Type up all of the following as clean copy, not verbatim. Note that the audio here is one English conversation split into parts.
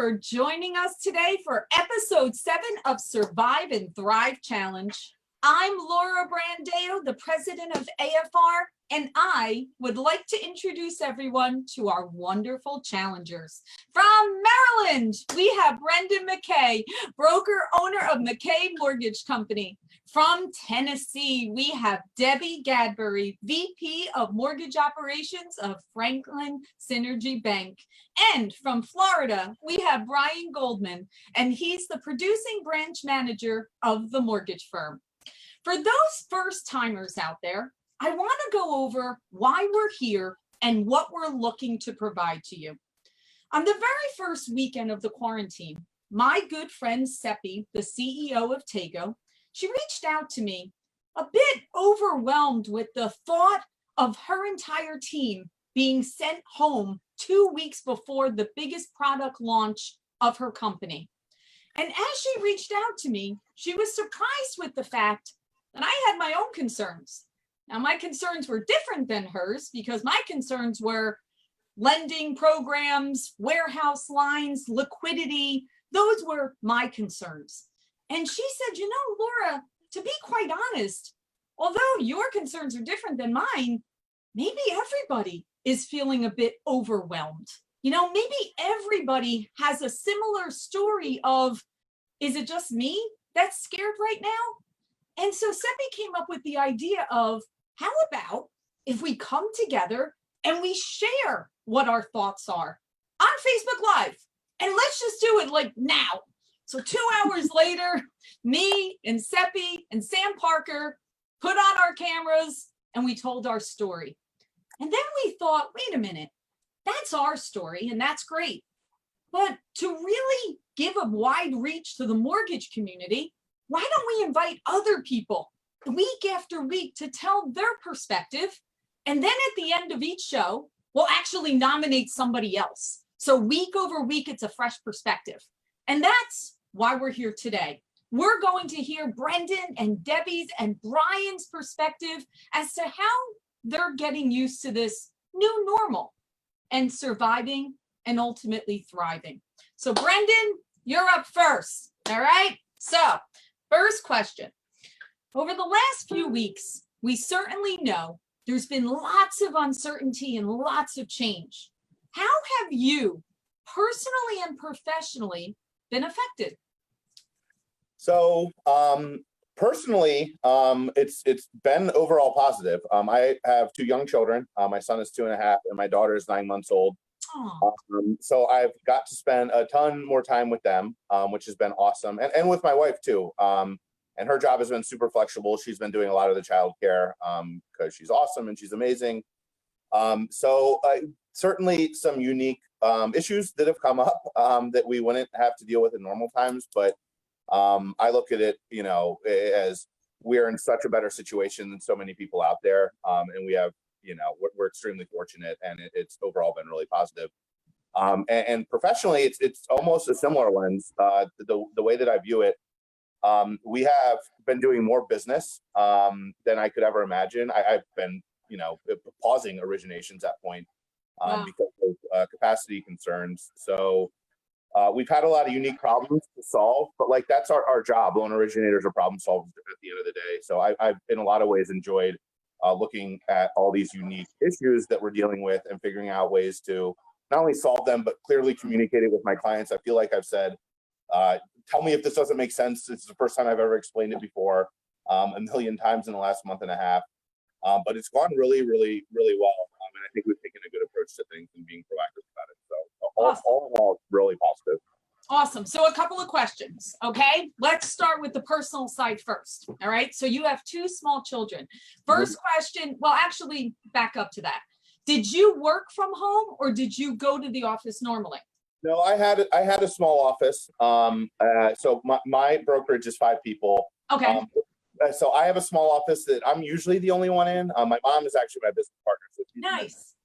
for joining us today for episode 7 of Survive and Thrive Challenge. I'm Laura Brandao, the president of AFR, and I would like to introduce everyone to our wonderful challengers. From Maryland, we have Brendan McKay, broker owner of McKay Mortgage Company. From Tennessee, we have Debbie Gadberry, VP of Mortgage Operations of Franklin Synergy Bank. And from Florida, we have Brian Goldman, and he's the producing branch manager of the mortgage firm. For those first timers out there, I want to go over why we're here and what we're looking to provide to you. On the very first weekend of the quarantine, my good friend Seppi, the CEO of Tego, she reached out to me a bit overwhelmed with the thought of her entire team being sent home 2 weeks before the biggest product launch of her company. And as she reached out to me, she was surprised with the fact that I had my own concerns. Now, my concerns were different than hers because my concerns were lending programs, warehouse lines, liquidity. Those were my concerns. And she said, you know, Laura, to be quite honest, although your concerns are different than mine, maybe everybody is feeling a bit overwhelmed. You know, maybe everybody has a similar story of, is it just me that's scared right now? And so Seppi came up with the idea of, how about if we come together and we share what our thoughts are on Facebook Live? And let's just do it like now. So 2 hours later, me and Seppi and Sam Parker put on our cameras and we told our story. And then we thought, wait a minute, that's our story and that's great. But to really give a wide reach to the mortgage community, why don't we invite other people week after week to tell their perspective? And then at the end of each show, we'll actually nominate somebody else. So week over week, it's a fresh perspective. And that's why we're here today. We're going to hear Brendan and Debbie's and Brian's perspective as to how they're getting used to this new normal and surviving and ultimately thriving. So Brendan, you're up first, all right? So first question. Over the last few weeks, we certainly know there's been lots of uncertainty and lots of change. How have you personally and professionally been affected? So personally, it's been overall positive. I have 2 young children. My son is 2.5 and my daughter is 9 months old. So I've got to spend a ton more time with them, which has been awesome. And with my wife too. And her job has been super flexible. She's been doing a lot of the childcare because she's awesome and she's amazing. So certainly some unique issues that have come up that we wouldn't have to deal with in normal times. But I look at it, you know, as we're in such a better situation than so many people out there. And we have, you know, we're extremely fortunate and it's overall been really positive. And professionally, it's almost a similar lens. The way that I view it, we have been doing more business than I could ever imagine. I've been, you know, pausing originations at point because of capacity concerns. So we've had a lot of unique problems to solve, but like that's our job. Loan originators are problem solvers at the end of the day. So I've in a lot of ways enjoyed looking at all these unique issues that we're dealing with and figuring out ways to not only solve them, but clearly communicate it with my clients. I feel like I've said, tell me if this doesn't make sense. It's the first time I've ever explained it before, a million times in the last month and a half. But it's gone really, really, really well. And I think we've taken a good approach to things and being proactive about it. So Awesome. all in all, really positive. Awesome. So a couple of questions, okay? Let's start with the personal side first, all right? So you have 2 small children. First question, well, actually, back up to that. Did you work from home or did you go to the office normally? No, I had a small office. So my brokerage is 5 people. Okay. So I have a small office that I'm usually the only one in. My mom is actually my business partner. So she's nice.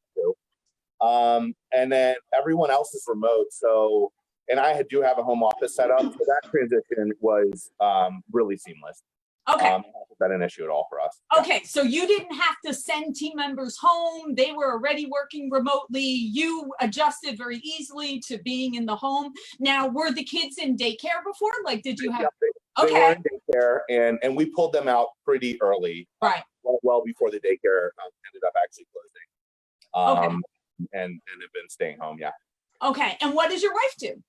And then everyone else is remote. So, and I do have a home office set up. So that transition was really seamless. Okay. It hasn't been an issue at all for us. Okay, so you didn't have to send team members home. They were already working remotely. You adjusted very easily to being in the home. Now, were the kids in daycare before? Like, did you have? Yeah, they were in daycare, and we pulled them out pretty early, right? Well before the daycare ended up actually closing, and have been staying home. Yeah. Okay, and what does your wife do?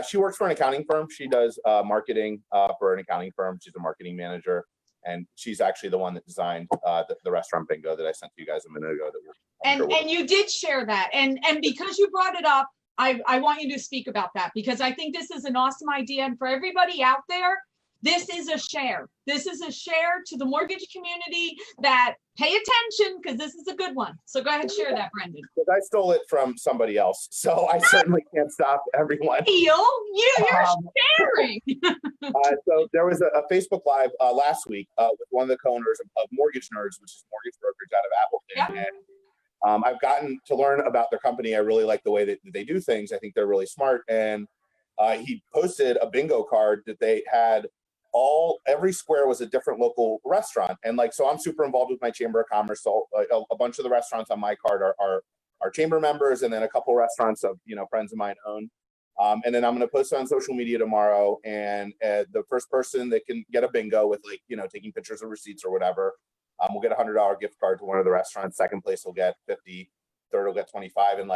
She works for an accounting firm. She does marketing for an accounting firm. She's a marketing manager, and she's actually the one that designed the restaurant bingo that I sent to you guys a minute ago. And you did share that, and because you brought it up, I want you to speak about that, because I think this is an awesome idea, and for everybody out there, this is a share. This is a share to the mortgage community that pay attention, because this is a good one. So go ahead and share that, Brendan. Because I stole it from somebody else, so I certainly can't stop everyone. You're sharing. So there was a Facebook Live last week with one of the co-owners of Mortgage Nerds, which is mortgage brokerage out of Appleton. Yep. And I've gotten to learn about their company. I really like the way that they do things. I think they're really smart. And he posted a bingo card that they had. Every square was a different local restaurant, and so I'm super involved with my chamber of commerce. So a bunch of the restaurants on my card are chamber members, and then a couple restaurants of friends of mine own. And then I'm going to post it on social media tomorrow, and the first person that can get a bingo with taking pictures of receipts or whatever, will get a $100 gift card to one of the restaurants. Second place will get 50, third will get 25, and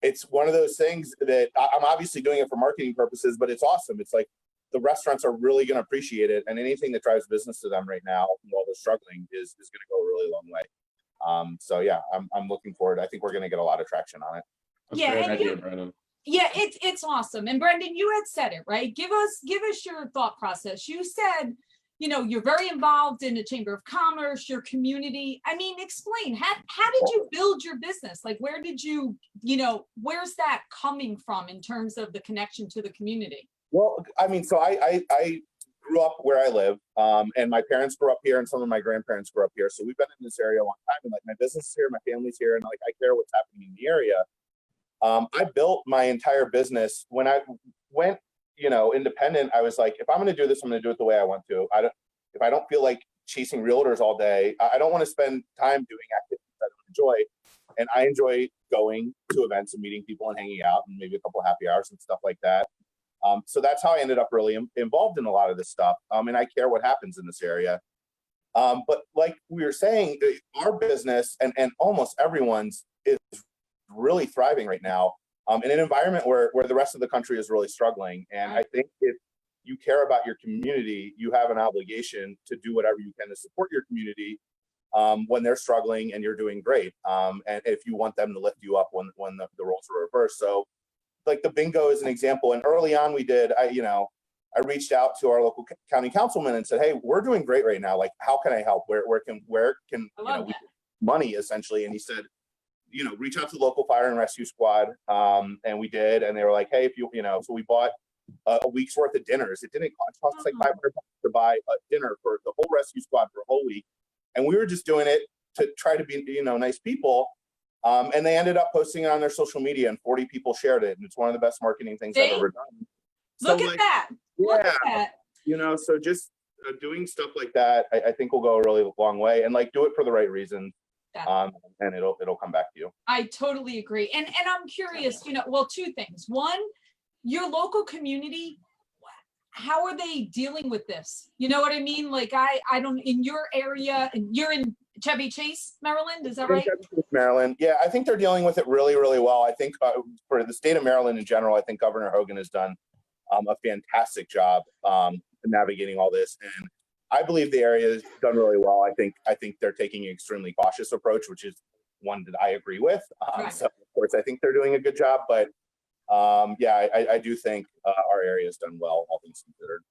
it's one of those things that I'm obviously doing it for marketing purposes, but it's awesome. It's the restaurants are really going to appreciate it, and anything that drives business to them right now while they're struggling is going to go a really long way. So yeah, I'm looking forward. I think we're going to get a lot of traction on it. Yeah, it's awesome. And Brendan, you had said it, right? Give us your thought process. You said, you're very involved in the Chamber of Commerce, your community. I mean, explain, how did you build your business? Where did you, where's that coming from in terms of the connection to the community? Well, I mean, so I grew up where I live, and my parents grew up here, and some of my grandparents grew up here. So we've been in this area a long time, and my business is here, my family's here, and I care what's happening in the area. I built my entire business when I went, independent. I was like, if I'm going to do this, I'm going to do it the way I want to. If I don't feel like chasing realtors all day, I don't want to spend time doing activities I don't enjoy. And I enjoy going to events and meeting people and hanging out, and maybe a couple of happy hours and stuff like that. So that's how I ended up really involved in a lot of this stuff. And I care what happens in this area. But like we were saying, our business and almost everyone's is really thriving right now in an environment where the rest of the country is really struggling. And I think if you care about your community, you have an obligation to do whatever you can to support your community when they're struggling and you're doing great. And if you want them to lift you up when the roles are reversed. So the bingo is an example. And early on we did, I reached out to our local county councilman and said, hey, we're doing great right now. How can I help? Where can money essentially? And he said, reach out to the local fire and rescue squad. And we did. And they were like, hey, if so we bought a week's worth of dinners. It didn't cost like $500 to buy a dinner for the whole rescue squad for a whole week. And we were just doing it to try to be, nice people. And they ended up posting it on their social media, and 40 people shared it. And it's one of the best marketing things I've ever done. Look at that. Look at that. So just doing stuff like that, I think will go a really long way, and do it for the right reason. And it'll come back to you. I totally agree. And I'm curious, well, two things. One, your local community, how are they dealing with this? You know what I mean? I don't, in your area, and you're in Chevy Chase, Maryland, is that right? Maryland. Yeah, I think they're dealing with it really, really well. I think for the state of Maryland in general, I think Governor Hogan has done a fantastic job navigating all this. And I believe the area has done really well. I think they're taking an extremely cautious approach, which is one that I agree with. Right. So of course, I think they're doing a good job, but I do think our area has done well, all things considered.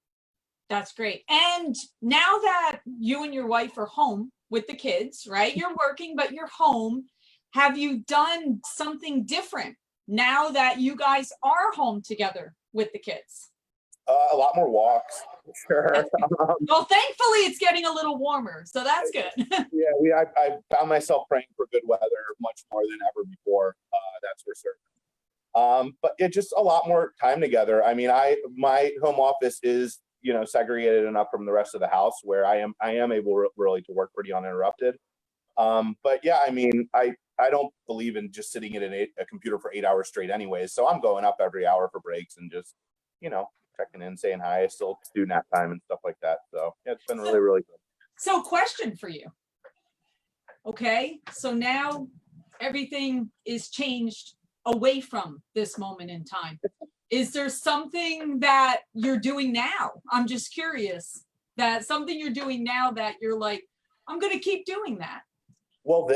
That's great. And now that you and your wife are home with the kids, right? You're working, but you're home. Have you done something different now that you guys are home together with the kids? A lot more walks, sure. Well, thankfully, it's getting a little warmer, so that's good. Yeah, I found myself praying for good weather much more than ever before. That's for certain. But it's just a lot more time together. I mean, my home office is, segregated enough from the rest of the house where I am able really to work pretty uninterrupted. But yeah, I mean, I don't believe in just sitting at a computer for 8 hours straight anyways. So I'm going up every hour for breaks and just, checking in, saying hi. I still do nap time and stuff like that. So yeah, it's been really, really good. So question for you. Okay, so now everything is changed away from this moment in time. Is there something that you're doing now? I'm just curious, that something you're doing now that you're like, I'm going to keep doing that. Well,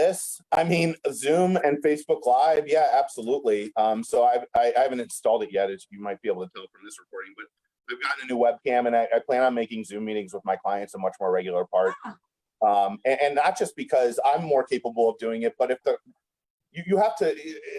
Zoom and Facebook Live, yeah, absolutely. So I haven't installed it yet, as you might be able to tell from this recording, but I've gotten a new webcam, and I plan on making Zoom meetings with my clients a much more regular part. And not just because I'm more capable of doing it, but if you have to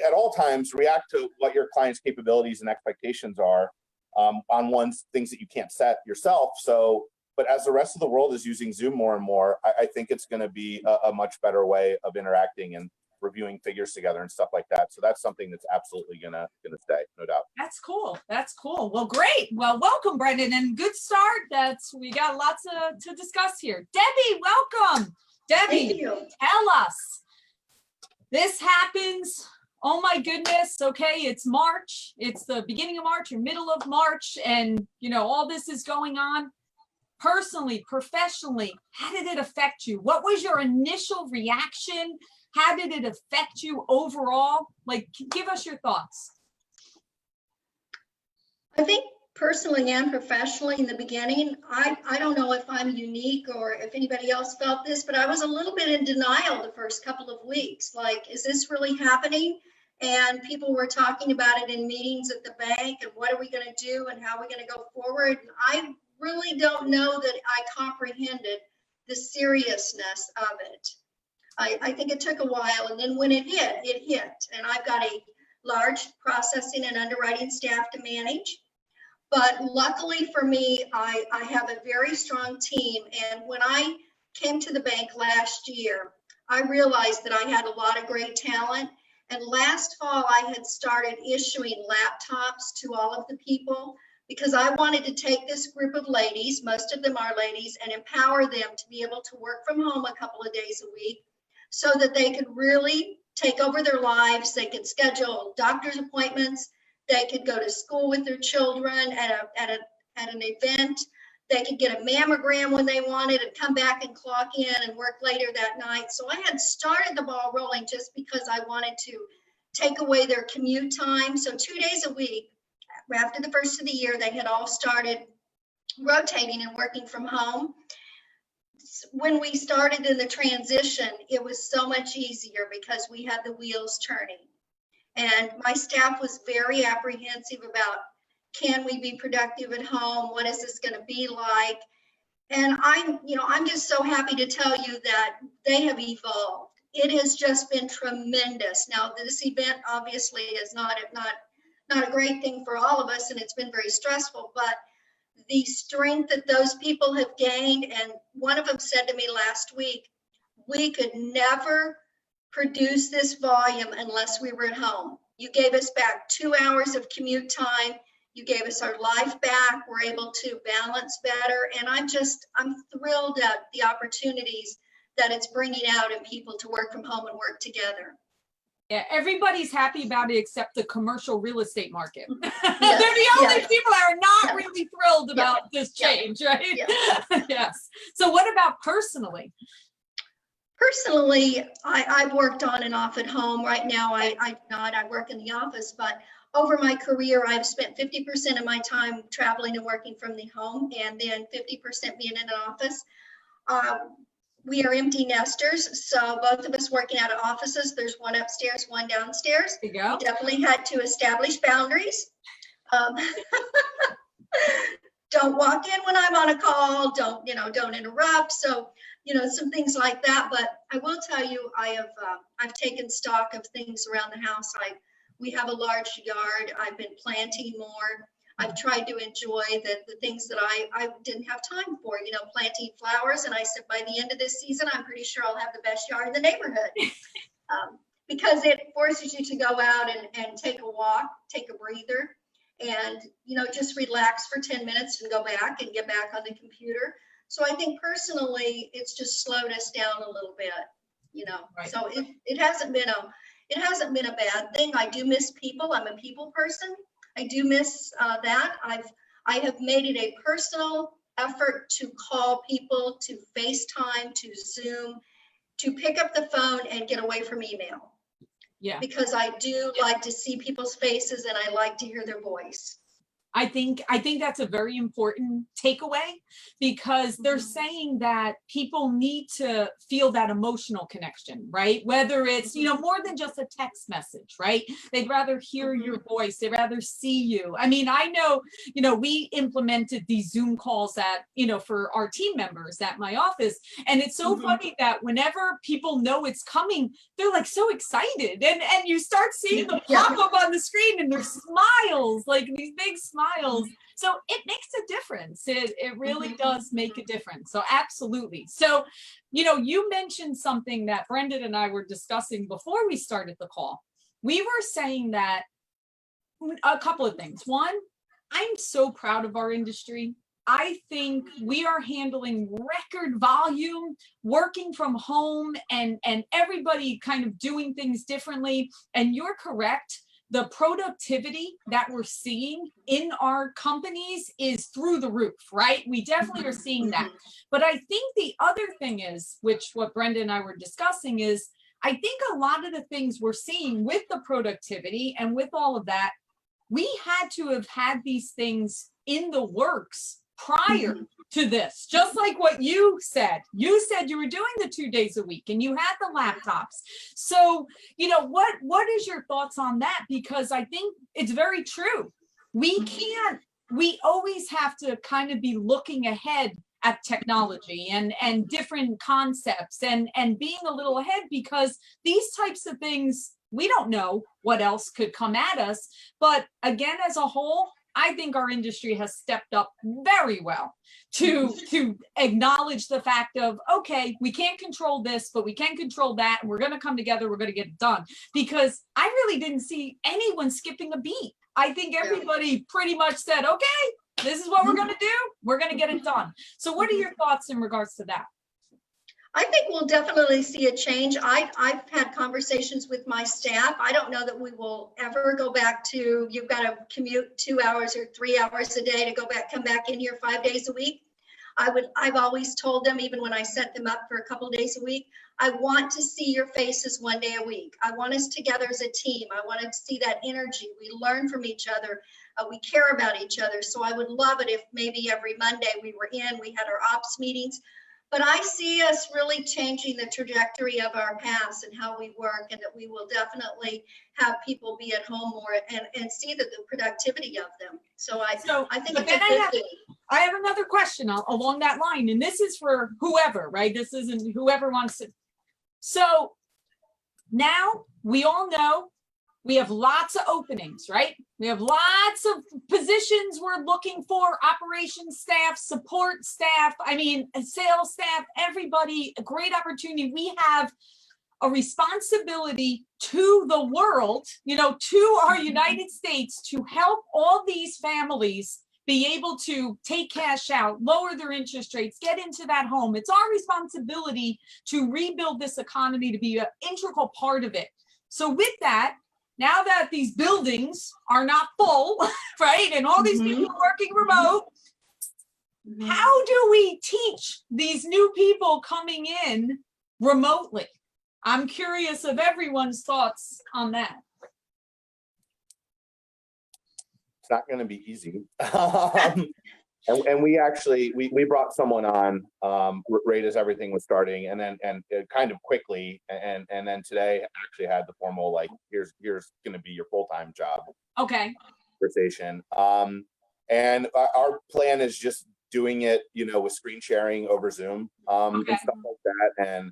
at all times react to what your client's capabilities and expectations are on things that you can't set yourself. So, but as the rest of the world is using Zoom more and more, I think it's going to be a much better way of interacting and reviewing figures together and stuff like that. So that's something that's absolutely gonna stay, no doubt. That's cool. That's cool. Well, great. Well, welcome, Brendan, and good start. We got lots to discuss here. Debbie, welcome. Debbie, tell us. This happens. Oh my goodness. Okay, it's March. It's the beginning of March or middle of March, and all this is going on. Personally, professionally, how did it affect you? What was your initial reaction? How did it affect you overall? Like, give us your thoughts. I think personally and professionally in the beginning, I don't know if I'm unique or if anybody else felt this, but I was a little bit in denial the first couple of weeks. Like, is this really happening? And people were talking about it in meetings at the bank, and what are we going to do and how are we going to go forward? And I really don't know that I comprehended the seriousness of it. I think it took a while, and then when it hit. And I've got a large processing and underwriting staff to manage. But luckily for me, I have a very strong team. And when I came to the bank last year, I realized that I had a lot of great talent. And last fall, I had started issuing laptops to all of the people because I wanted to take this group of ladies, most of them are ladies, and empower them to be able to work from home a couple of days a week so that they could really take over their lives. They could schedule doctor's appointments. They could go to school with their children at an event. They could get a mammogram when they wanted and come back and clock in and work later that night. So I had started the ball rolling just because I wanted to take away their commute time. So 2 days a week, after the first of the year, they had all started rotating and working from home. When we started in the transition, it was so much easier because we had the wheels turning. And my staff was very apprehensive about, can we be productive at home? What is this going to be like? And I'm just so happy to tell you that they have evolved. It has just been tremendous. Now, this event obviously is not a great thing for all of us, and it's been very stressful, but the strength that those people have gained, and one of them said to me last week, we could never produce this volume unless we were at home. You gave us back 2 hours of commute time. You gave us our life back. We're able to balance better. And I'm thrilled at the opportunities that it's bringing out in people to work from home and work together. Yeah, everybody's happy about it except the commercial real estate market. Yes, They're the only yes. people that are not really thrilled about this change, right? Yes. So what about personally? Personally, I've worked on and off at home. Right now, I work in the office, but over my career, I've spent 50% of my time traveling and working from the home, and then 50% being in an office. We are empty nesters, so both of us working out of offices. There's one upstairs, one downstairs. There you go. We definitely had to establish boundaries. Don't walk in when I'm on a call. Don't interrupt. So, some things like that. But I will tell you, I've taken stock of things around the house. We have a large yard. I've been planting more. I've tried to enjoy the things that I didn't have time for, planting flowers. And I said, by the end of this season, I'm pretty sure I'll have the best yard in the neighborhood. Because it forces you to go out and take a walk, take a breather. and, just relax for 10 minutes and go back and get back on the computer. So I think personally, it's just slowed us down a little bit, Right. so it hasn't been a bad thing. I do miss people. I'm a people person. I do miss that. I have made it a personal effort to call people, to FaceTime, to Zoom, to pick up the phone and get away from email. Yeah. Because I do like to see people's faces and I like to hear their voice. I think that's a very important takeaway, because they're saying that people need to feel that emotional connection, right? Whether it's, more than just a text message, right? They'd rather hear your voice. They'd rather see you. I mean, I know, we implemented these Zoom calls for our team members at my office. And it's so funny that whenever people know it's coming, they're like so excited. And you start seeing them pop up on the screen and their smiles, like these big smiles. So it makes a difference. It really does make a difference. So absolutely. So, you mentioned something that Brendan and I were discussing before we started the call. We were saying that a couple of things. One, I'm so proud of our industry. I think we are handling record volume, working from home, and everybody kind of doing things differently. And you're correct. The productivity that we're seeing in our companies is through the roof, right? We definitely are seeing that. But I think the other thing is, which what Brenda and I were discussing, is I think a lot of the things we're seeing with the productivity and with all of that, we had to have had these things in the works prior to this, just like what you said. You said you were doing the 2 days a week and you had the laptops. So, what is your thoughts on that? Because I think it's very true. We always have to kind of be looking ahead at technology and different concepts and being a little ahead, because these types of things, we don't know what else could come at us. But again, as a whole, I think our industry has stepped up very well to acknowledge the fact of, okay, we can't control this, but we can control that. And we're going to come together. We're going to get it done. Because I really didn't see anyone skipping a beat. I think everybody pretty much said, okay, this is what we're going to do. We're going to get it done. So what are your thoughts in regards to that? I think we'll definitely see a change. I've had conversations with my staff. I don't know that we will ever go back to, you've got to commute 2 hours or 3 hours a day to come back in here 5 days a week. I've always told them, even when I set them up for a couple of days a week, I want to see your faces 1 day a week. I want us together as a team. I want to see that energy. We learn from each other. We care about each other. So I would love it if maybe every Monday we had our ops meetings. But I see us really changing the trajectory of our paths and how we work, and that we will definitely have people be at home more and see the productivity of them. So I think it's a good thing. I have another question along that line, and this is for whoever, right? This isn't whoever wants to. So now we all know we have lots of openings, right? We have lots of positions we're looking for: operations staff, support staff, sales staff, everybody, a great opportunity. We have a responsibility to the world, to our United States, to help all these families be able to take cash out, lower their interest rates, get into that home. It's our responsibility to rebuild this economy, to be an integral part of it. So with that, now that these buildings are not full, right, and all these people are working remote, how do we teach these new people coming in remotely? I'm curious of everyone's thoughts on that. It's not going to be easy. And we actually, we brought someone on right as everything was starting, and then kind of quickly, and then today actually had the formal, like, here's going to be your full-time job. Okay. Conversation. And our plan is just doing it, with screen sharing over Zoom, and stuff like that. And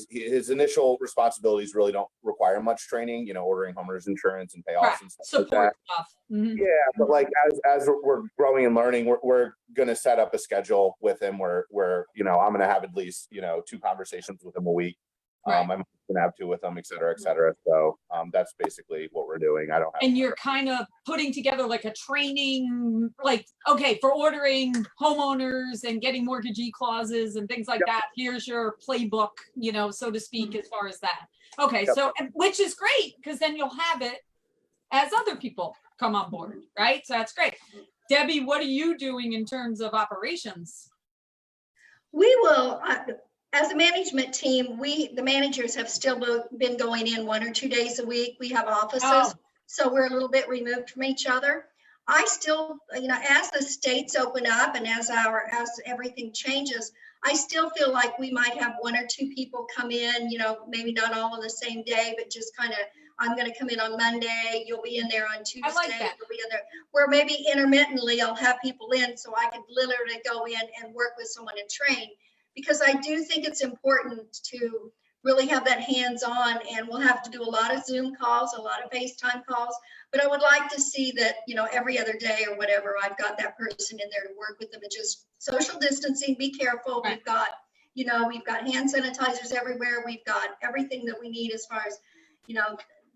his initial responsibilities really don't require much training, ordering homeowners insurance and payoffs and stuff support like that. Stuff. Mm-hmm. Yeah, but like as we're growing and learning, we're going to set up a schedule with him where I'm going to have at least 2 conversations with him a week, Right. My mom's gonna have two with them, et cetera, et cetera. So that's basically what we're doing. I don't have. And you're kind of putting together like a training, like, okay, for ordering homeowners and getting mortgagee clauses and things like Yep. that. Here's your playbook, so to speak, as far as that. Okay, Yep. so which is great because then you'll have it as other people come on board, right? So that's great. Debbie, what are you doing in terms of operations? We will, as a management team, the managers have still been going in 1 or 2 days a week. We have offices, so we're a little bit removed from each other. I still, as the states open up and as everything changes, I still feel like we might have 1 or 2 people come in, maybe not all on the same day, but just kind of, I'm going to come in on Monday, you'll be in there on Tuesday, I like that. you'll be in there, where maybe intermittently I'll have people in so I could literally go in and work with someone and train. Because I do think it's important to really have that hands-on, and we'll have to do a lot of Zoom calls, a lot of FaceTime calls, but I would like to see that, every other day or whatever, I've got that person in there to work with them and just social distancing, be careful. Right. We've got hand sanitizers everywhere. We've got everything that we need as far as,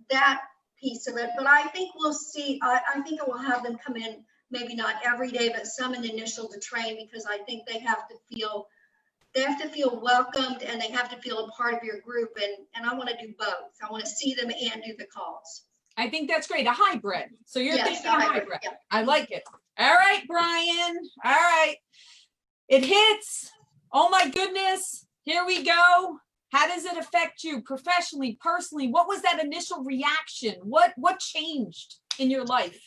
that piece of it. But I think we'll see, I think I will have them come in, maybe not every day, but some in the initial to train, because I think they have to feel welcomed and they have to feel a part of your group. And I want to do both. I want to see them and do the calls. I think that's great. A hybrid. So you're Yes, thinking a hybrid. yeah. I like it. All right, Brian. All right. It hits. Oh my goodness. Here we go. How does it affect you professionally, personally? What was that initial reaction? What changed in your life?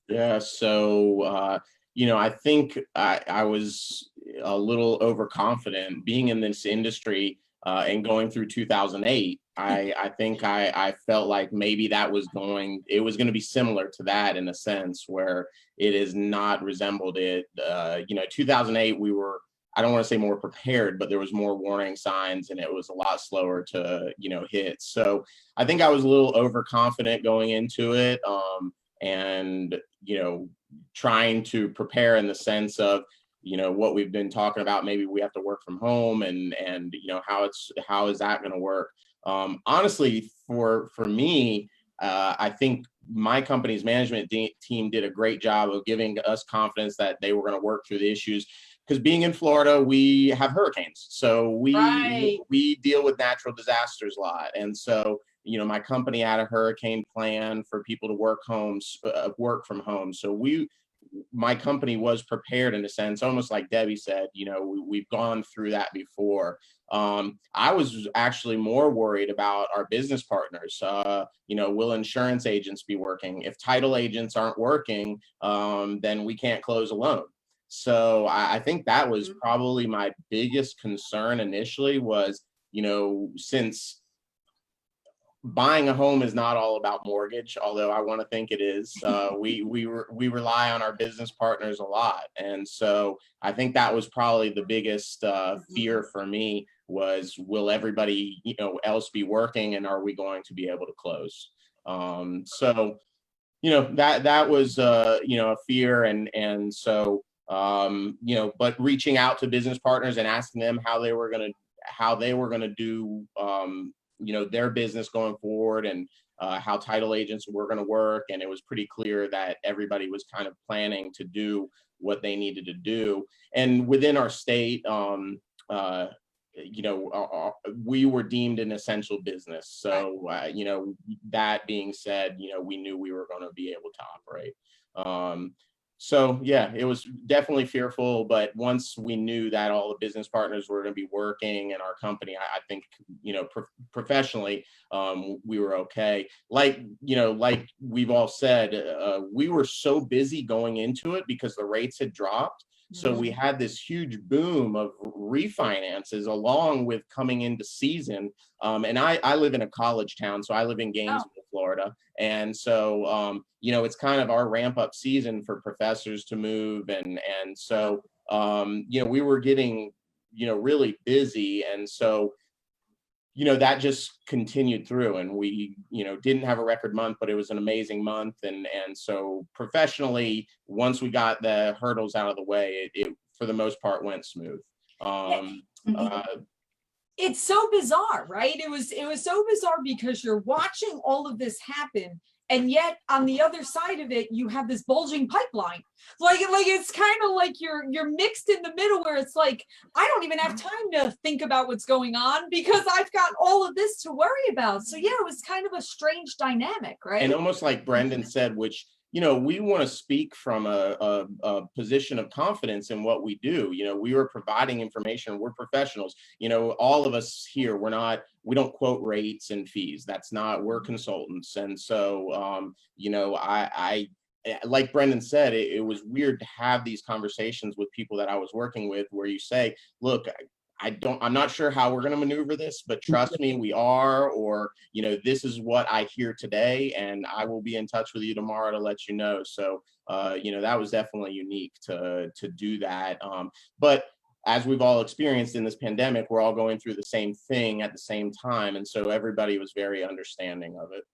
Yeah, so I think I was a little overconfident being in this industry and going through 2008. I think I felt like maybe it was going to be similar to that in a sense where it is not resembled it. 2008, we were, I don't want to say more prepared, but there was more warning signs and it was a lot slower to, hit. So I think I was a little overconfident going into it. And trying to prepare in the sense of what we've been talking about, maybe we have to work from home and how is that going to work. Honestly, for me, I think my company's management team did a great job of giving us confidence that they were going to work through the issues, because being in Florida, we have hurricanes, so we deal with natural disasters a lot. And so my company had a hurricane plan for people to work from home. So my company was prepared in a sense, almost like Debbie said, we've gone through that before. I was actually more worried about our business partners. Will insurance agents be working? If title agents aren't working, then we can't close a loan. So I think that was probably my biggest concern initially was, since buying a home is not all about mortgage, although I want to think it is. We rely on our business partners a lot, and so I think that was probably the biggest fear for me was, will everybody else be working, and are we going to be able to close? So that was a fear, and so but reaching out to business partners and asking them how they were going to do their business going forward, and how title agents were going to work. And it was pretty clear that everybody was kind of planning to do what they needed to do. And within our state, we were deemed an essential business. So, that being said, we knew we were going to be able to operate. So yeah, it was definitely fearful, but once we knew that all the business partners were going to be working in our company, I think, professionally, we were okay. Like we've all said, we were so busy going into it because the rates had dropped. So we had this huge boom of refinances along with coming into season. And I live in a college town, so I live in Gainesville, Florida. And so, it's kind of our ramp up season for professors to move. And so, we were getting, really busy. And so, that just continued through, and we, didn't have a record month, but it was an amazing month. And so professionally, once we got the hurdles out of the way, it for the most part went smooth. It's so bizarre, right? It was so bizarre because you're watching all of this happen, and yet on the other side of it, you have this bulging pipeline. Like it's kind of like you're mixed in the middle where it's like, I don't even have time to think about what's going on because I've got all of this to worry about. So yeah, it was kind of a strange dynamic, right? And almost like Brendan said, which, we want to speak from a position of confidence in what we do. We are providing information. We're professionals. All of us here, we don't quote rates and fees. That's not, we're consultants. And so, I like Brendan said, it was weird to have these conversations with people that I was working with where you say, look, I'm not sure how we're going to maneuver this, but trust me, we are, or, this is what I hear today, and I will be in touch with you tomorrow to let you know. So, that was definitely unique to do that. But as we've all experienced in this pandemic, we're all going through the same thing at the same time. And so everybody was very understanding of it.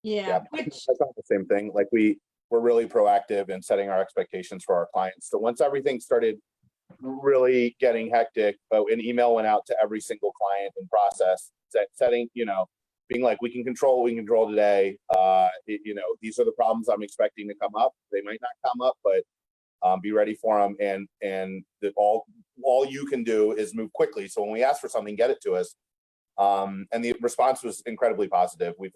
Yeah. I thought the same thing. Like we're really proactive in setting our expectations for our clients. So once everything started really getting hectic, an email went out to every single client in process, setting, being like, we can control what we can control today. These are the problems I'm expecting to come up. They might not come up, but be ready for them. And that all you can do is move quickly. So when we ask for something, get it to us. And the response was incredibly positive. We've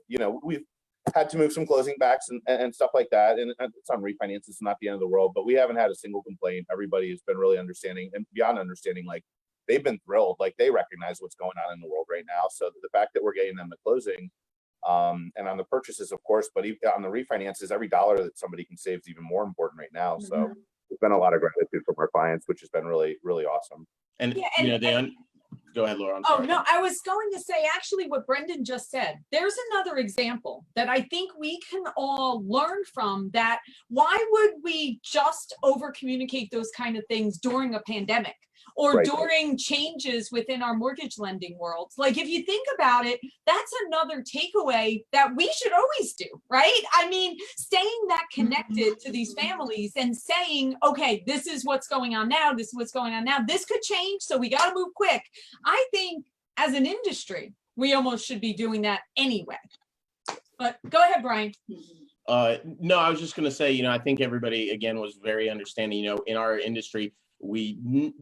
had to move some closing backs and stuff like that. And some refinances, it's not the end of the world, but we haven't had a single complaint. Everybody has been really understanding, and beyond understanding, like they've been thrilled, like they recognize what's going on in the world right now. So the fact that we're getting them the closing, and on the purchases, of course, but even on the refinances, every dollar that somebody can save is even more important right now. So there's been a lot of gratitude from our clients, which has been really, really awesome. And, go ahead, Laura. I'm Oh, sorry. no, I was going to say actually what Brendan just said. There's another example that I think we can all learn from, that why would we just over communicate those kind of things during a pandemic or during changes within our mortgage lending world? Like, if you think about it, that's another takeaway that we should always do, right? I mean, staying that connected to these families and saying, okay, this is what's going on now. This is what's going on now. This could change, so we got to move quick. I think as an industry, we almost should be doing that anyway. But go ahead, Brian. No, I was just going to say, I think everybody, again, was very understanding. In our industry, we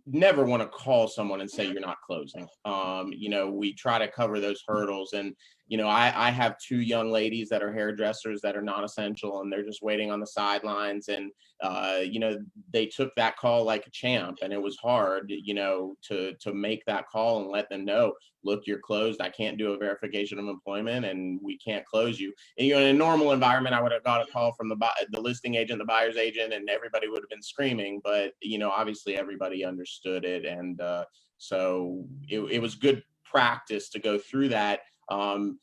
never want to call someone and say you're not closing. We try to cover those hurdles. And, I have two young ladies that are hairdressers that are non-essential, and they're just waiting on the sidelines. And, they took that call like a champ, and it was hard, to make that call and let them know, look, you're closed. I can't do a verification of employment, and we can't close you. And, in a normal environment, I would have got a call from the listing agent, the buyer's agent, and everybody would have been screaming. But, obviously everybody understood it. And so it was good practice to go through that.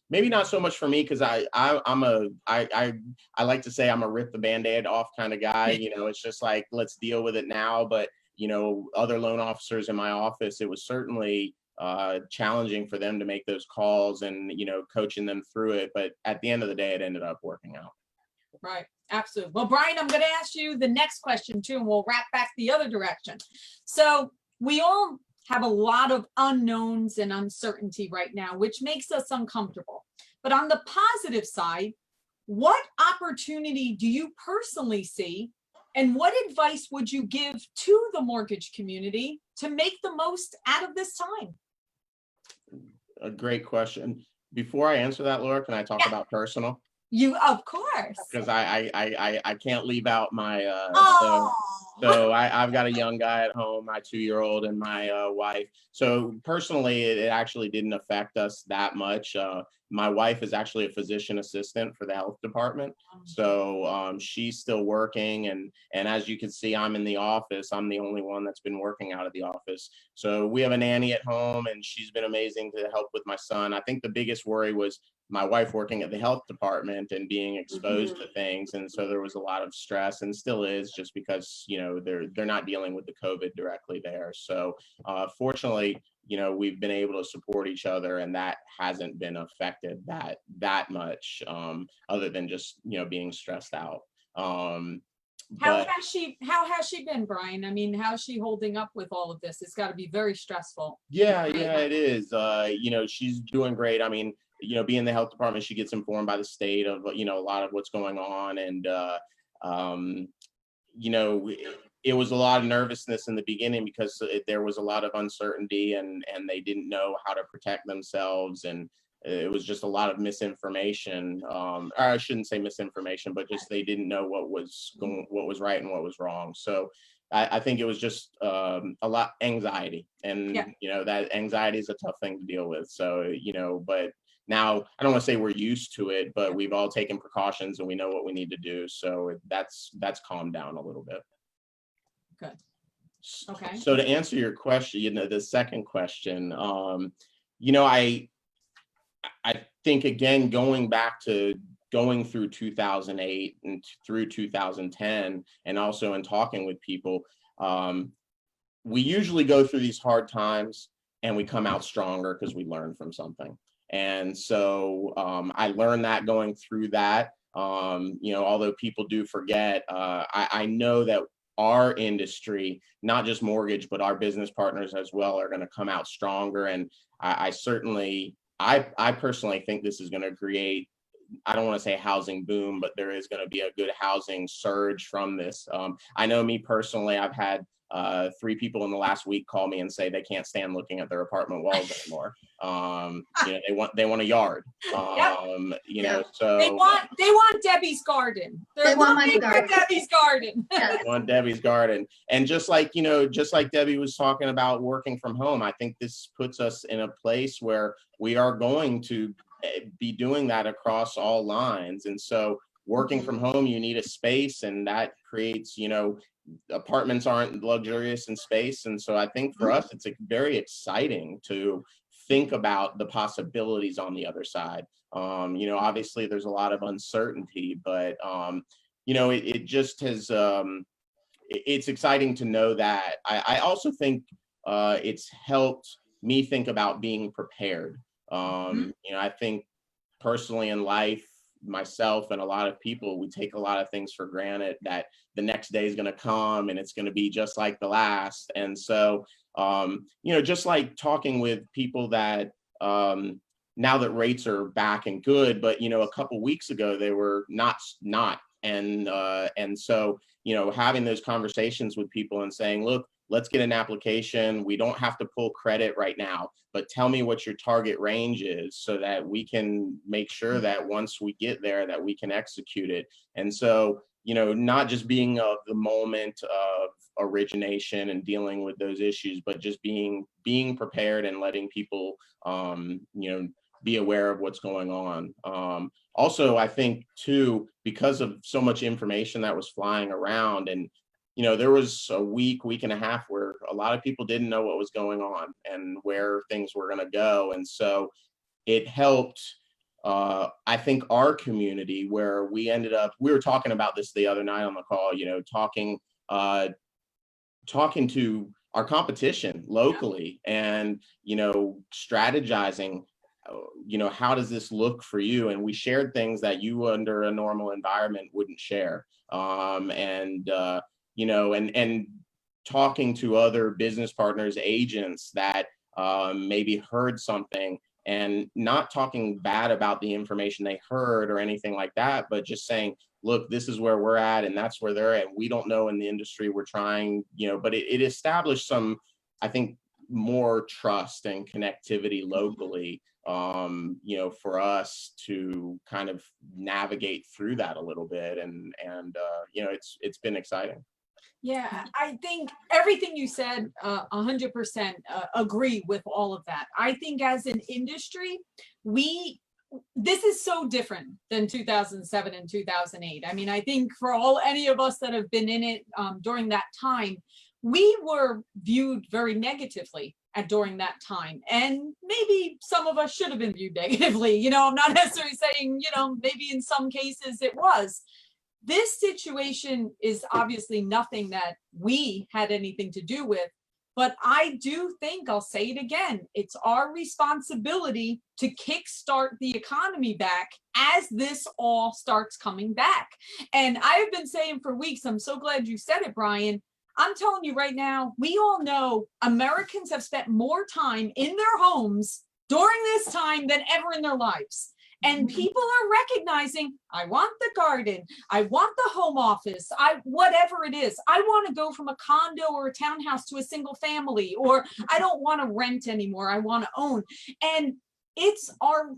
Maybe not so much for me, because I like to say I'm a rip the Band-Aid off kind of guy. It's just like, let's deal with it now. But other loan officers in my office, it was certainly challenging for them to make those calls and coaching them through it. But at the end of the day, it ended up working out. Right. Absolutely. Well, Brian, I'm going to ask you the next question too, and we'll wrap back the other direction. So we all have a lot of unknowns and uncertainty right now, which makes us uncomfortable. But on the positive side, what opportunity do you personally see, and what advice would you give to the mortgage community to make the most out of this time? A great question. Before I answer that, Laura, can I talk about personal? You, of course. Because I can't leave out my so I've got a young guy at home, my 2-year-old, and my wife. So personally, it actually didn't affect us that much. My wife is actually a physician assistant for the health department. So she's still working. And as you can see, I'm in the office. I'm the only one that's been working out of the office. So we have a nanny at home, and she's been amazing to help with my son. I think the biggest worry was my wife working at the health department and being exposed to things. And so there was a lot of stress, and still is, just because, they're not dealing with the COVID directly there. So fortunately, we've been able to support each other, and that hasn't been affected that much, other than just, being stressed out. but how has she been, Brian? I mean, how's she holding up with all of this? It's got to be very stressful. yeah, it is. She's doing great. I mean, being the health department, she gets informed by the state of, a lot of what's going on. And, um, it was a lot of nervousness in the beginning because there was a lot of uncertainty and they didn't know how to protect themselves. And it was just a lot of misinformation. Or I shouldn't say misinformation, but just they didn't know what was right and what was wrong. So I think it was just a lot anxiety, and that anxiety is a tough thing to deal with. So but now I don't want to say we're used to it, but we've all taken precautions and we know what we need to do. So that's calmed down a little bit. Good. Okay. So to answer your question, the second question, I think, again, going through 2008 and through 2010, and also in talking with people, we usually go through these hard times and we come out stronger because we learn from something. And so I learned that going through that, although people do forget, I know that our industry, not just mortgage, but our business partners as well, are going to come out stronger. And I personally think this is going to create, I don't want to say housing boom, but there is going to be a good housing surge from this. I know me personally, I've had 3 people in the last week call me and say they can't stand looking at their apartment walls anymore. They want a yard. So they want Debbie's garden. They want my garden. Debbie's garden. Yeah. They want Debbie's garden. And just like Debbie was talking about working from home, I think this puts us in a place where we are going to be doing that across all lines. And so working from home, you need a space, and that creates, apartments aren't luxurious in space. And so I think for us, it's very exciting to think about the possibilities on the other side. Obviously there's a lot of uncertainty, but it just has, it's exciting to know that. I also think it's helped me think about being prepared. I think personally in life, myself and a lot of people, we take a lot of things for granted, that the next day is going to come and it's going to be just like the last. And so, just like talking with people that now that rates are back and good, but a couple weeks ago they were not. And so, having those conversations with people and saying, look, let's get an application. We don't have to pull credit right now, but tell me what your target range is so that we can make sure that once we get there, that we can execute it. And so, not just being of the moment of origination and dealing with those issues, but just being prepared and letting people, be aware of what's going on. Also, I think too, because of so much information that was flying around, and there was a week and a half where a lot of people didn't know what was going on and where things were going to go. And so it helped, I think, our community, where we were talking about this the other night on the call, talking to our competition locally and, strategizing, how does this look for you? And we shared things that you under a normal environment wouldn't share. And talking to other business partners, agents that maybe heard something, and not talking bad about the information they heard or anything like that, but just saying, look, this is where we're at and that's where they're at. We don't know in the industry, we're trying, but it established some, I think, more trust and connectivity locally, for us to kind of navigate through that a little bit. And it's been exciting. Yeah, I think everything you said, 100% agree with all of that. I think as an industry, this is so different than 2007 and 2008. I mean, I think for any of us that have been in it during that time, we were viewed very negatively during that time. And maybe some of us should have been viewed negatively. I'm not necessarily saying, maybe in some cases it was. This situation is obviously nothing that we had anything to do with, But I do think, I'll say it again, it's our responsibility to kickstart the economy back as this all starts coming back. And I have been saying for weeks, I'm so glad you said it, Brian. I'm telling you right now, we all know Americans have spent more time in their homes during this time than ever in their lives. And people are recognizing, I want the garden, I want the home office, whatever it is. I want to go from a condo or a townhouse to a single family, or I don't want to rent anymore, I want to own. And it's our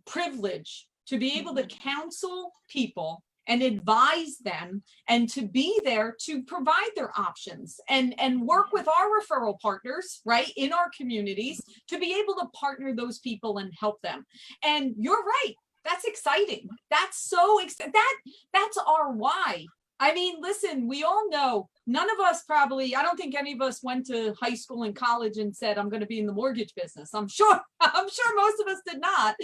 privilege to be able to counsel people and advise them and to be there to provide their options and work with our referral partners, right, in our communities to be able to partner those people and help them. And you're right, that's exciting. That's so exciting. That's our why. I mean, listen, we all know, none of us probably, I don't think any of us went to high school and college and said, I'm going to be in the mortgage business. I'm sure most of us did not,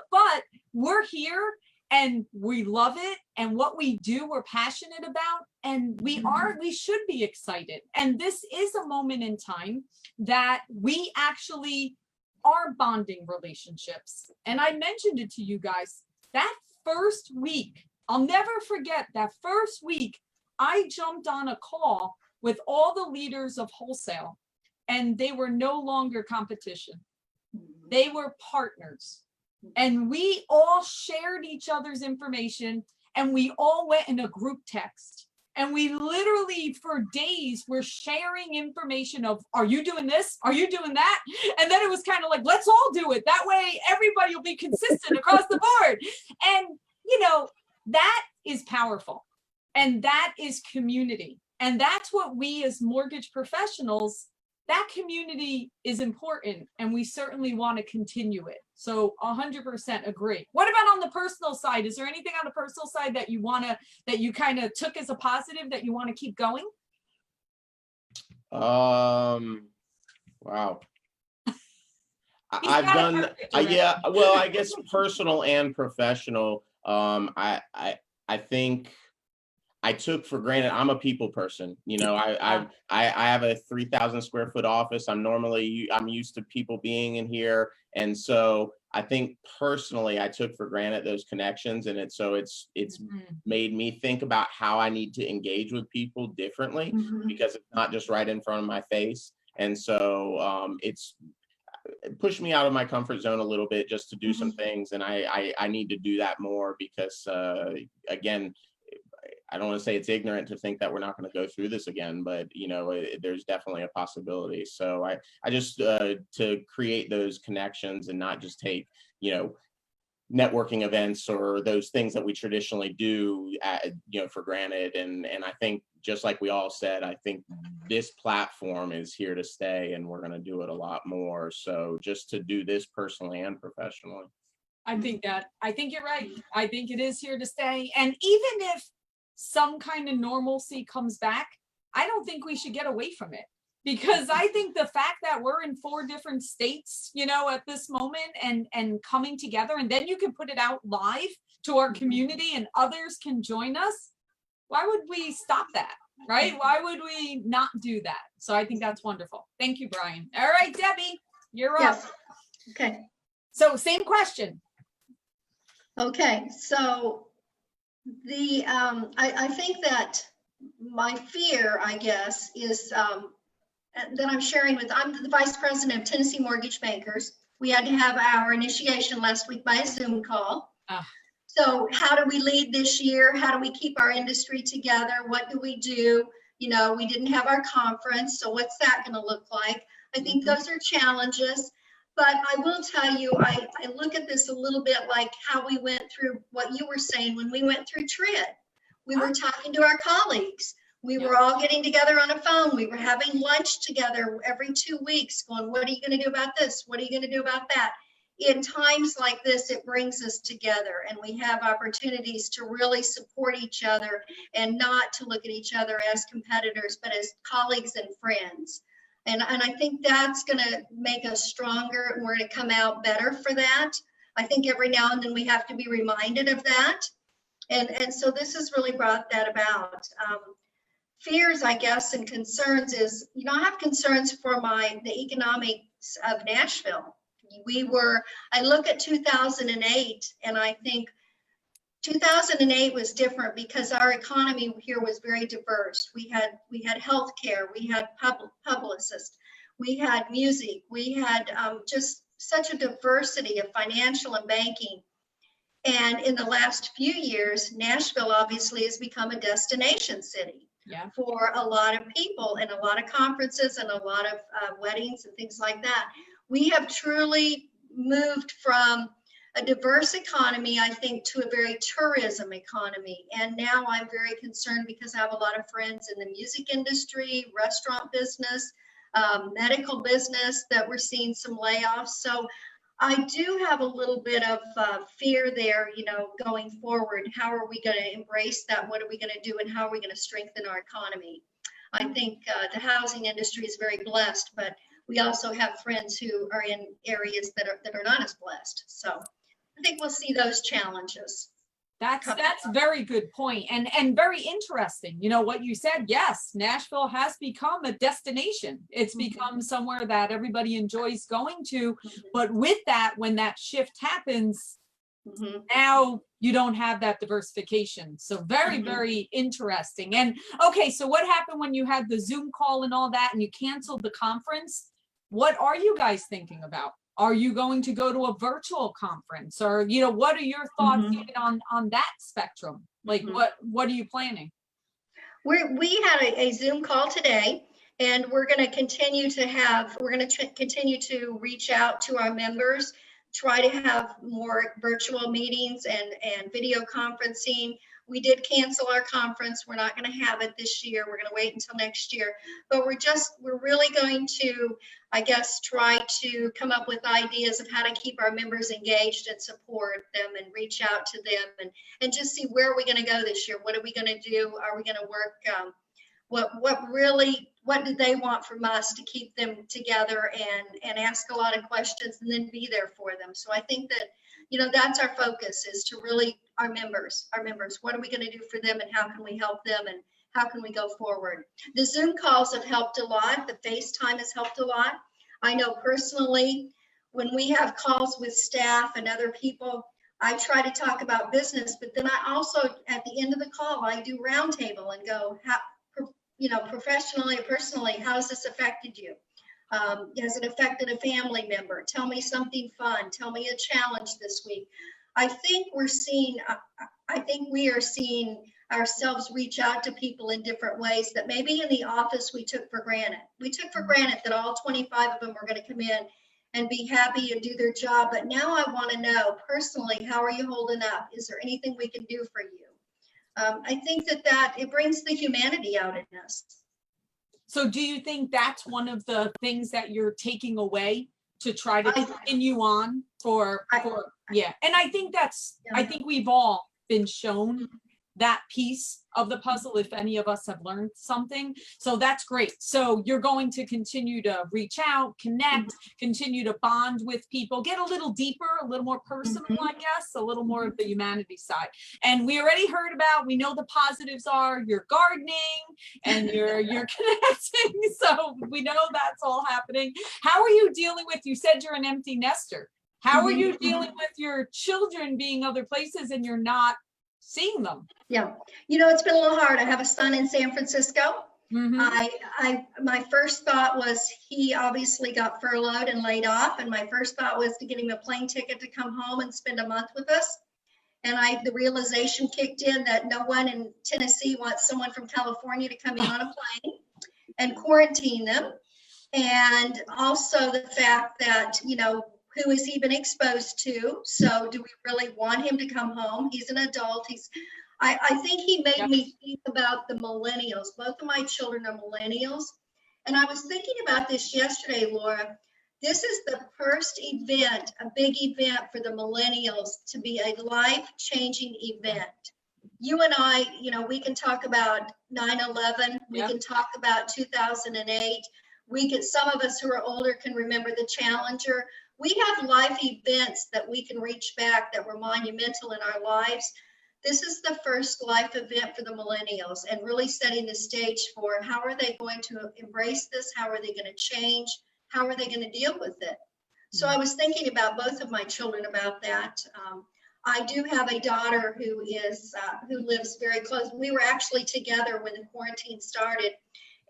but we're here and we love it. And what we do, we're passionate about, and we should be excited. And this is a moment in time that we actually are bonding relationships. And I mentioned it to you guys, that first week, I'll never forget that first week, I jumped on a call with all the leaders of wholesale, and they were no longer competition. They were partners. And we all shared each other's information, and we all went in a group text. And we literally for days were sharing information of, are you doing this? Are you doing that? And then it was kind of like, let's all do it. That way everybody will be consistent across the board. And, you know, that is powerful. And that is community. And that's what we as mortgage professionals, that community is important, and we certainly want to continue it. So 100% agree. What about on the personal side? Is there anything on the personal side that you kind of took as a positive that you want to keep going? Wow. I've done, yeah, well, I guess personal and professional. I think I took for granted, I'm a people person. You know, I have a 3,000 square foot office. I'm used to people being in here. And so I think personally, I took for granted those connections, and it's made me think about how I need to engage with people differently, because it's not just right in front of my face. And so it's pushed me out of my comfort zone a little bit just to do some things. And I need to do that more, because again, I don't want to say it's ignorant to think that we're not going to go through this again, but you know, there's definitely a possibility. So I just to create those connections and not just take, you know, networking events or those things that we traditionally do, you know, for granted. And I think, just like we all said, I think this platform is here to stay, and we're going to do it a lot more. So just to do this personally and professionally. I think you're right. I think it is here to stay. And even if some kind of normalcy comes back, I don't think we should get away from it, because I think the fact that we're in 4 different states, you know, at this moment and coming together, and then you can put it out live to our community and others can join us. Why would we stop that? Right? Why would we not do that? So I think that's wonderful. Thank you, Brian. All right, Debbie, you're up. Yes. Okay. So same question. Okay. So I think that my fear, I guess, is that I'm sharing with, I'm the vice president of Tennessee Mortgage Bankers. We had to have our initiation last week by a Zoom call. So how do we lead this year? How do we keep our industry together? What do we do? You know, we didn't have our conference, so what's that going to look like? I think those are challenges. But I will tell you, I look at this a little bit like how we went through what you were saying when we went through TRID. We were talking to our colleagues. We were all getting together on a phone. We were having lunch together every 2 weeks going, what are you going to do about this? What are you going to do about that? In times like this, it brings us together, and we have opportunities to really support each other and not to look at each other as competitors, but as colleagues and friends. And I think that's going to make us stronger, and we're going to come out better for that. I think every now and then we have to be reminded of that. And so this has really brought that about. fears, I guess, and concerns is, I have concerns for the economics of Nashville. I look at 2008 and I think 2008 was different because our economy here was very diverse. We had healthcare, we had publicists, we had music, we had just such a diversity of financial and banking. And in the last few years, Nashville obviously has become a destination city for a lot of people and a lot of conferences and a lot of weddings and things like that. We have truly moved from a diverse economy, I think, to a very tourism economy. And now I'm very concerned because I have a lot of friends in the music industry, restaurant business, medical business, that we're seeing some layoffs. So I do have a little bit of fear there, going forward. How are we going to embrace that? What are we going to do? And how are we going to strengthen our economy? I think the housing industry is very blessed, but we also have friends who are in areas that are not as blessed. So I think we'll see those challenges. That's a very good point, and very interesting. What you said. Yes, Nashville has become a destination. It's become somewhere that everybody enjoys going to. But with that, when that shift happens, now you don't have that diversification. So very, very interesting. And okay, so what happened when you had the Zoom call and all that, and you canceled the conference? What are you guys thinking about? Are you going to go to a virtual conference, or what are your thoughts even on that spectrum? Like what are you planning? We had a Zoom call today, and we're going to continue to reach out to our members, try to have more virtual meetings and video conferencing. We did cancel our conference. We're not going to have it this year. We're going to wait until next year. But we're really going to, I guess, try to come up with ideas of how to keep our members engaged and support them and reach out to them and just see where are we going to go this year? What are we going to do? Are we going to work? What do they want from us to keep them together and ask a lot of questions and then be there for them? So I think that, that's our focus, is to really our members, what are we going to do for them, and how can we help them, and how can we go forward? The Zoom calls have helped a lot. The FaceTime has helped a lot. I know personally, when we have calls with staff and other people, I try to talk about business, but then I also, at the end of the call, I do roundtable and go, professionally or personally, how has this affected you? Has it affected a family member? Tell me something fun. Tell me a challenge this week. I think we are seeing ourselves reach out to people in different ways that maybe in the office we took for granted. We took for granted that all 25 of them were going to come in and be happy and do their job. But now I want to know personally, how are you holding up? Is there anything we can do for you? I think that it brings the humanity out in us. So do you think that's one of the things that you're taking away to try to continue on for yeah. And I think I think we've all been shown that piece of the puzzle, if any of us have learned something. So that's great. So you're going to continue to reach out, connect, continue to bond with people, get a little deeper, a little more personal, I guess, a little more of the humanity side. And we already heard we know the positives are you're gardening and you're connecting. So we know that's all happening. How are you dealing with, you said you're an empty nester. How are you dealing with your children being other places and you're not seeing them? Yeah, it's been a little hard. I have a son in San Francisco. My first thought was he obviously got furloughed and laid off, and my first thought was to get him a plane ticket to come home and spend a month with us. And the realization kicked in that no one in Tennessee wants someone from California to come in on a plane and quarantine them. And also the fact that, who has he been exposed to? So do we really want him to come home? He's an adult. I think he made me think about the millennials. Both of my children are millennials. And I was thinking about this yesterday, Laura. This is the first event, a big event for the millennials to be a life-changing event. You and I, we can talk about 9/11. We can talk about 2008. Some of us who are older can remember the Challenger. We have life events that we can reach back that were monumental in our lives. this is the first life event for the millennials and really setting the stage for how are they going to embrace this? How are they going to change? How are they going to deal with it? So I was thinking about both of my children about that. I do have a daughter who lives very close. We were actually together when the quarantine started.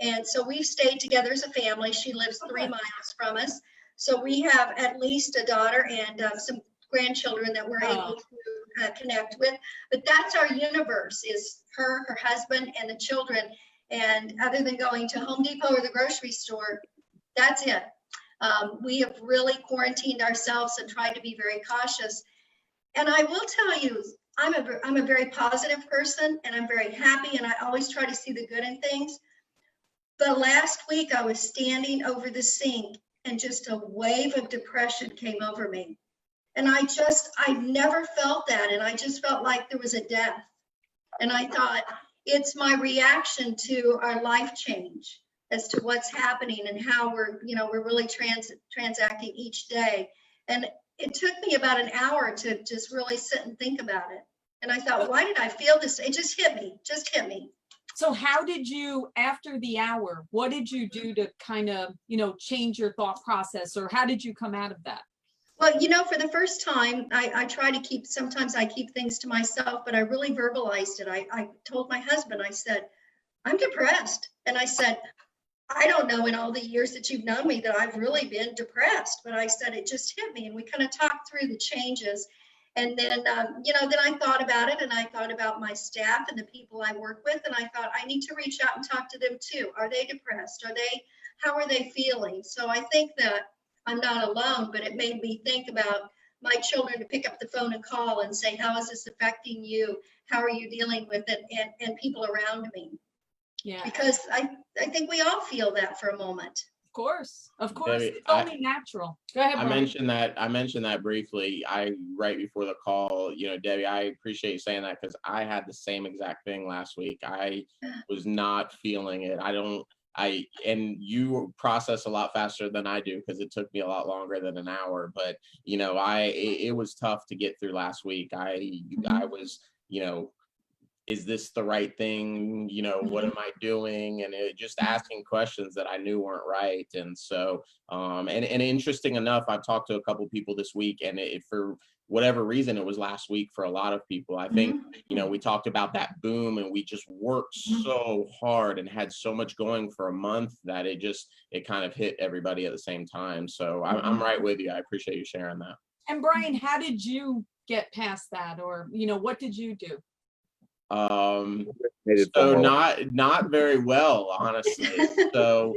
And so we've stayed together as a family. She lives 3 miles from us. So we have at least a daughter and some grandchildren that we're able to connect with. But that's our universe, is her husband, and the children. And other than going to Home Depot or the grocery store, that's it. We have really quarantined ourselves and tried to be very cautious. And I will tell you, I'm a very positive person, and I'm very happy, and I always try to see the good in things. But last week I was standing over the sink and just a wave of depression came over me. And I never felt that. And I just felt like there was a death. And I thought, it's my reaction to our life change as to what's happening and how we're really transacting each day. And it took me about an hour to just really sit and think about it. And I thought, why did I feel this? It just hit me. So how did you, after the hour, what did you do to kind of, change your thought process, or how did you come out of that? Well, for the first time, I try to sometimes I keep things to myself, but I really verbalized it. I told my husband, I said, I'm depressed. And I said, I don't know in all the years that you've known me that I've really been depressed, but I said, it just hit me. And we kind of talked through the changes. And then, then I thought about it, and I thought about my staff and the people I work with. And I thought, I need to reach out and talk to them too. Are they depressed? How are they feeling? So I think that I'm not alone, but it made me think about my children to pick up the phone and call and say, how is this affecting you? How are you dealing with it? And people around me. Yeah. Because I think we all feel that for a moment. Of course, Debbie, it's only natural. Go ahead, I Brian. mentioned that briefly. Right before the call, Debbie, I appreciate you saying that, because I had the same exact thing last week. I was not feeling it. And you process a lot faster than I do, because it took me a lot longer than an hour. But it was tough to get through last week. I was, is this the right thing? What am I doing? And just asking questions that I knew weren't right. And so, and interesting enough, I've talked to a couple people this week, and for whatever reason, it was last week for a lot of people. I think, we talked about that boom, and we just worked so hard and had so much going for a month that it kind of hit everybody at the same time. So I'm right with you. I appreciate you sharing that. And Brian, how did you get past that? Or, what did you do? So not very well, honestly. So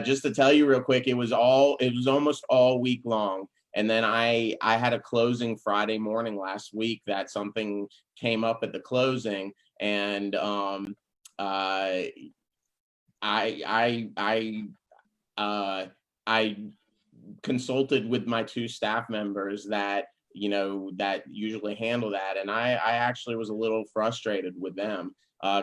just to tell you real quick, it was almost all week long. And then I had a closing Friday morning last week that something came up at the closing, and I consulted with my 2 staff members that usually handle that, and I actually was a little frustrated with them.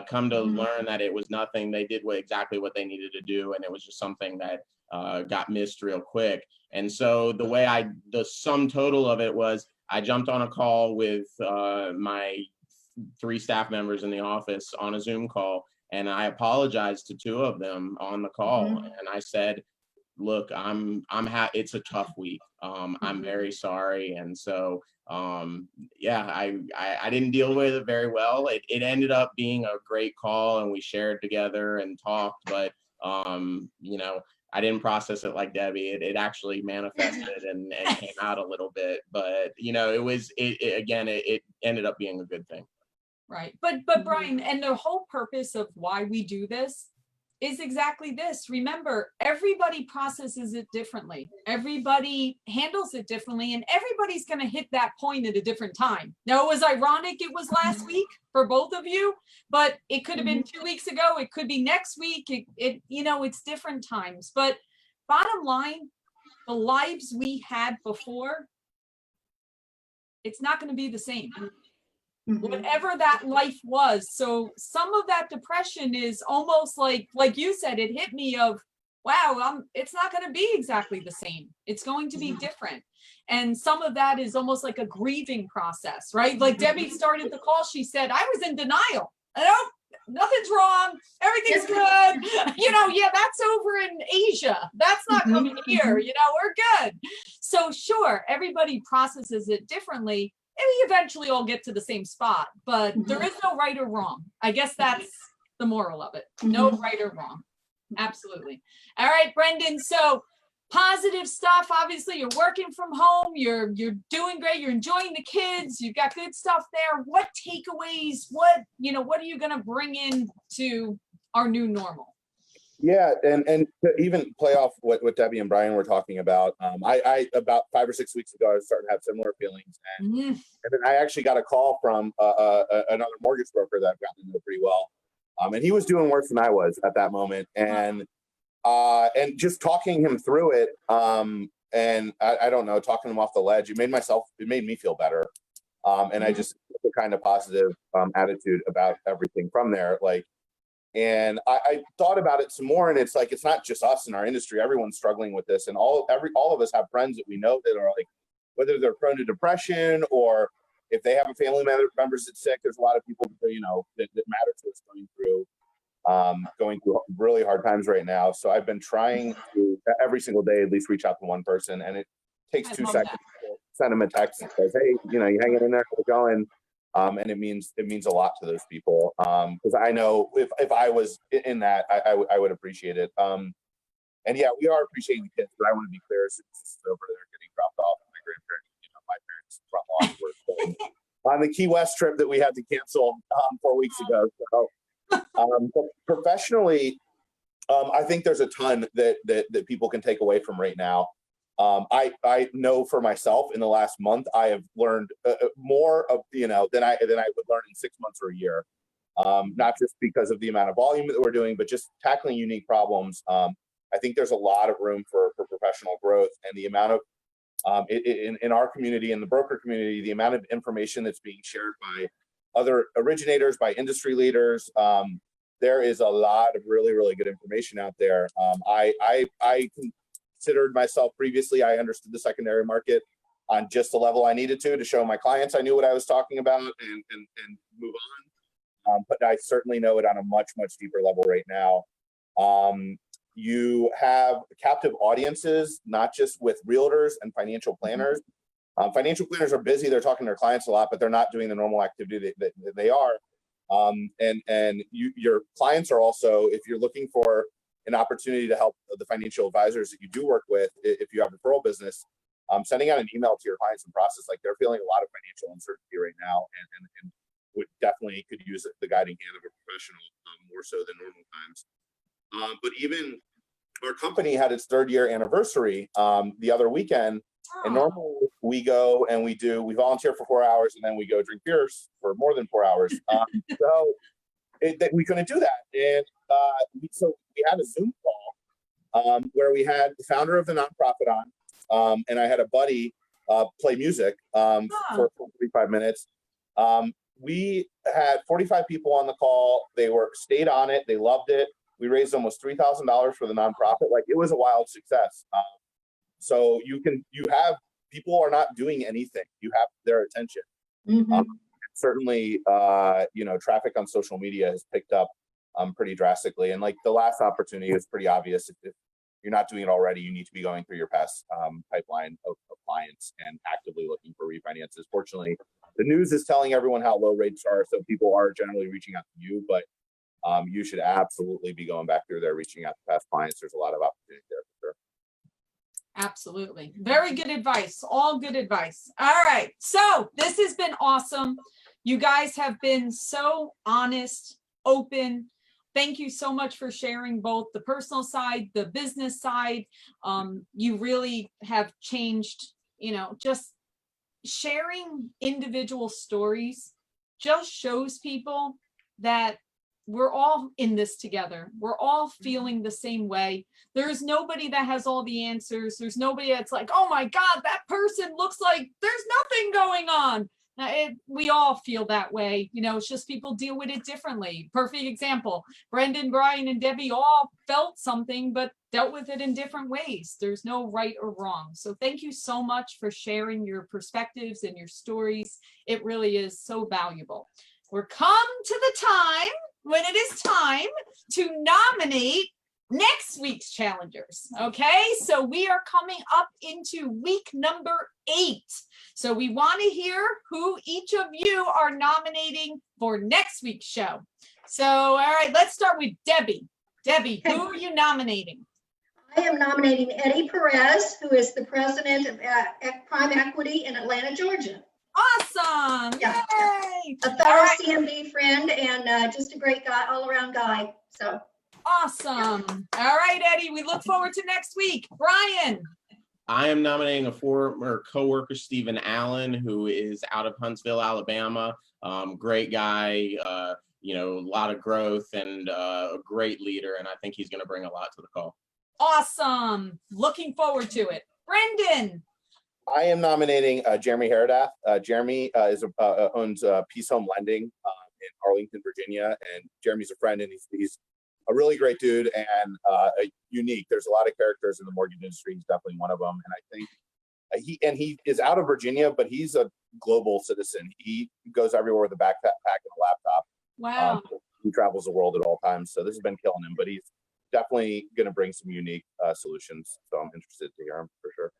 Come to learn that it was nothing. They did exactly what they needed to do, and it was just something that got missed real quick. And so the sum total of it was, I jumped on a call with my 3 staff members in the office on a Zoom call, and I apologized to 2 of them on the call, and I said, look, it's a tough week. I'm very sorry. And so, I didn't deal with it very well. It ended up being a great call, and we shared together and talked, but, I didn't process it like Debbie. It actually manifested and came out a little bit, but, it ended up being a good thing. Right. But Brian, and the whole purpose of why we do this is exactly this. Remember, everybody processes it differently. Everybody handles it differently, and everybody's going to hit that point at a different time. Now, it was ironic it was last week for both of you, but it could have been 2 weeks ago. It could be next week. It's different times. But bottom line, the lives we had before, it's not going to be the same. Whatever that life was. So some of that depression is almost like you said, it hit me of, wow, it's not going to be exactly the same. It's going to be different. And some of that is almost like a grieving process, right? Like Debbie started the call, she said, I was in denial. Nothing's wrong. Everything's good. Yeah, that's over in Asia. That's not coming here. We're good. So sure, everybody processes it differently. And we eventually all get to the same spot, but there is no right or wrong. I guess that's the moral of it. No right or wrong. Absolutely. All right, Brendan. So positive stuff. Obviously, you're working from home. You're doing great. You're enjoying the kids. You've got good stuff there. What takeaways? What are you going to bring in to our new normal? Yeah, and to even play off what Debbie and Brian were talking about, I about 5 or 6 weeks ago, I was starting to have similar feelings, and then I actually got a call from another mortgage broker that I've gotten to know pretty well, and he was doing worse than I was at that moment, and just talking him through it, and I don't know, talking him off the ledge, it made me feel better, and I just took a kind of positive attitude about everything from there, like. And I thought about it some more, and it's like, it's not just us in our industry. Everyone's struggling with this, and all of us have friends that we know that are like, whether they're prone to depression or if they have a family member that's sick. There's a lot of people that matter to us going through really hard times right now. So I've been trying to every single day at least reach out to one person, and it takes 2 seconds to send them a text that says, hey, you hanging in there, keep going. And it means a lot to those people, because I know if I was in that, I would appreciate it. And yeah, we are appreciating the kids, but I want to be clear, as soon as this is over, they're getting dropped off. My parents front lawn were on the Key West trip that we had to cancel 4 weeks ago. So, but professionally, I think there's a ton that people can take away from right now. I know for myself in the last month, I have learned more of, than I would learn in 6 months or a year. Not just because of the amount of volume that we're doing, but just tackling unique problems. I think there's a lot of room for professional growth, and the amount of, in our community, in the broker community, the amount of information that's being shared by other originators, by industry leaders, there is a lot of really, really good information out there. I considered myself previously, I understood the secondary market on just the level I needed to show my clients I knew what I was talking about and move on. But I certainly know it on a much, much deeper level right now. You have captive audiences, not just with realtors and financial planners. Financial planners are busy, they're talking to their clients a lot, but they're not doing the normal activity that they are. And your clients are also, if you're looking for an opportunity to help the financial advisors that you do work with, if you have a referral business, sending out an email to your clients and process, like they're feeling a lot of financial uncertainty right now, and would definitely could use the guiding hand of a professional more so than normal times. But even our company had its 3rd year anniversary the other weekend, and normally we go and we volunteer for 4 hours, and then we go drink beers for more than 4 hours. So we couldn't do that, and so we had a Zoom call where we had the founder of the nonprofit on, and I had a buddy play music for 45 minutes. We had 45 people on the call. They stayed on it. They loved it. We raised almost $3,000 for the nonprofit. Like, it was a wild success. So people are not doing anything. You have their attention. Certainly, traffic on social media has picked up pretty drastically. And like the last opportunity is pretty obvious. If you're not doing it already, you need to be going through your past pipeline of clients and actively looking for refinances. Fortunately, the news is telling everyone how low rates are, so people are generally reaching out to you, but you should absolutely be going back through there, reaching out to past clients. There's a lot of opportunity there for sure. Absolutely. Very good advice. All good advice. All right. So this has been awesome. You guys have been so honest, open. Thank you so much for sharing both the personal side, the business side. You really have changed, just sharing individual stories just shows people that we're all in this together. We're all feeling the same way. There's nobody that has all the answers. There's nobody that's like, oh my God, that person looks like there's nothing going on. We all feel that way. You know, it's just people deal with it differently. Perfect example. Brendan, Brian, and Debbie all felt something, but dealt with it in different ways. There's no right or wrong. So thank you so much for sharing your perspectives and your stories. It really is so valuable. We're come to the time when it is time to nominate next week's challengers. Okay, so we are coming up into week number 8. So we want to hear who each of you are nominating for next week's show. So, all right, let's start with Debbie. Debbie, who are you nominating? I am nominating Eddie Perez, who is the president of Prime Equity in Atlanta, Georgia. Awesome. Yeah. Yay. A fellow CMB friend and just a great guy, all-around guy. So Awesome. All right, Eddie, we look forward to next week. Brian. I am nominating a former coworker, Stephen Allen, who is out of Huntsville, Alabama. Great guy, you know, a lot of growth and a great leader. And I think he's going to bring a lot to the call. Awesome. Looking forward to it. Brendan. I am nominating Jeremy Heradath. Jeremy owns Peace Home Lending in Arlington, Virginia, and Jeremy's a friend, and he's a really great dude and unique. There's a lot of characters in the mortgage industry. He's definitely one of them, and I think he is out of Virginia, but he's a global citizen. He goes everywhere with a backpack and a laptop. Wow. He travels the world at all times, so this has been killing him. But he's definitely going to bring some unique solutions. So I'm interested to hear him for sure.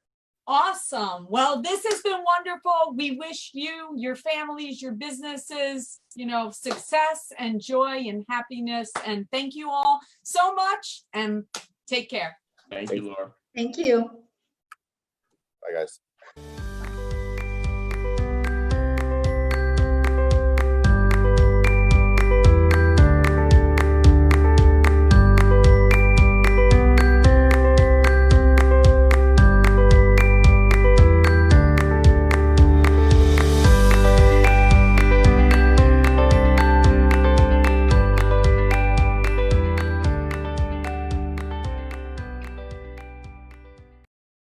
Awesome. Well, this has been wonderful. We wish you, your families, your businesses, you know, success and joy and happiness. And thank you all so much and take care. Thank you, Laura. thank you. Bye, guys.